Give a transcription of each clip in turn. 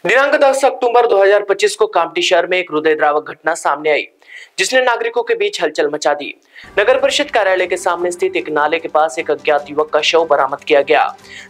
दिनांक 10 अक्टूबर 2025 को कामठी शहर में एक हृदयद्रावक घटना सामने आई, जिसने नागरिकों के बीच हलचल मचा दी। नगर परिषद कार्यालय के सामने स्थित एक नाले के पास एक अज्ञात युवक का शव बरामद किया गया,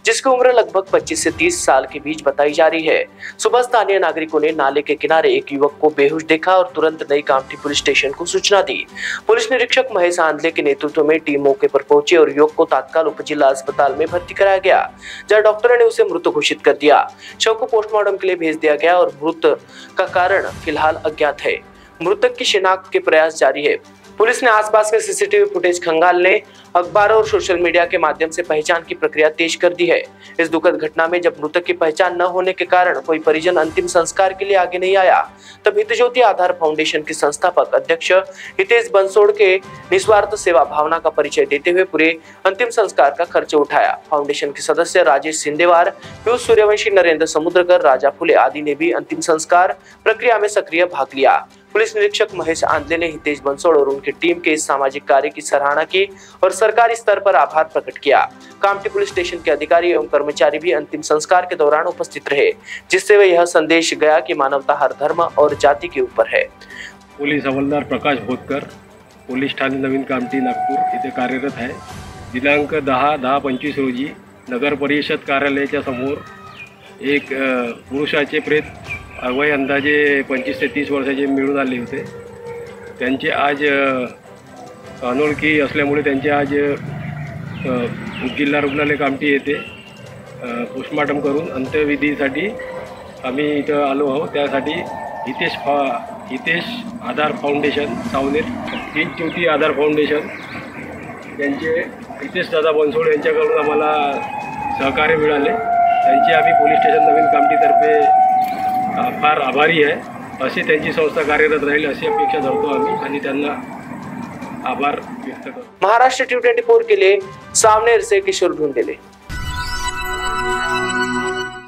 जिसकी उम्र लगभग 25 से 30 साल के बीच बताई जा रही है। सुबह स्थानीय नागरिकों ने नाले के किनारे एक युवक को बेहोश देखा और तुरंत नई कामठी पुलिस स्टेशन को सूचना दी। पुलिस निरीक्षक महेश आंधले के नेतृत्व में टीम मौके पर पहुंची और युवक को तत्काल उपजिला अस्पताल में भर्ती कराया गया, जहां डॉक्टरों ने उसे मृत घोषित कर दिया। शव को पोस्टमार्टम के लिए भेज दिया गया और मृत का कारण फिलहाल अज्ञात है। मृतक की शिनाख्त के प्रयास जारी है। पुलिस ने आसपास के सीसीटीवी फुटेज खंगालने, अखबारों और सोशल मीडिया के माध्यम से पहचान की प्रक्रिया तेज कर दी है। इस दुखद घटना में जब मृतक की पहचान न होने के कारण कोई परिजन अंतिम संस्कार के लिए आगे नहीं आया, तब हितज्योति आधार फाउंडेशन के संस्थापक अध्यक्ष हितेश बंसोड़ के निस्वार्थ सेवा भावना का परिचय देते हुए पूरे अंतिम संस्कार का खर्च उठाया। फाउंडेशन के सदस्य राजेश सिंदेवार, पीयूष सूर्यवंशी, नरेंद्र समुद्रकर, राजा फुले आदि ने भी अंतिम संस्कार प्रक्रिया में सक्रिय भाग लिया। पुलिस निरीक्षक महेश आंधले ने हितेश बंसोड़ और उनकी टीम के इस सामाजिक कार्य की सराहना की और सरकारी स्तर पर आभार प्रकट किया। कामठी पुलिस स्टेशन के अधिकारी एवं कर्मचारी भी अंतिम संस्कार के दौरान उपस्थित रहे, जिससे वे यह संदेश गया कि मानवता हर धर्म और जाति के ऊपर है। पोलीस हवालदार प्रकाश भोतकर, पोलीस ठाणे नवीन कामठी नागपूर इथे कार्यरत आहे। दिनांक 10/10/25 रोजी नगर परिषद कार्यालयाच्या समोर एक पुरुषाचे प्रेत वय अंदाजे 25 ते 30 वर्षाचे मिळून आले होते। त्यांचे आज अनोळखी असल्यामुळे त्यांचे आज जिल्हा रुग्णालय कामठी येथे पोस्टमार्टम करून अंत्यविधीसाठी आम्ही इथं आलो आहोत। त्यासाठी हितेश आधार फाउंडेशन सावनेर, हितज्योती आधार फाउंडेशन यांचे हितेश दादा बनसोड यांच्याकडून आम्हाला सहकार्य मिळाले। त्यांचे आम्ही पोलीस स्टेशन नवीन कामठीतर्फे फार आभारी आहे। अशी त्यांची संस्था कार्यरत राहील अशी अपेक्षा धरतो आम्ही आणि त्यांना आभार व्यक्त करतो। महाराष्ट्र T24 के लिए सामनेर से किशोर ढूंढेले।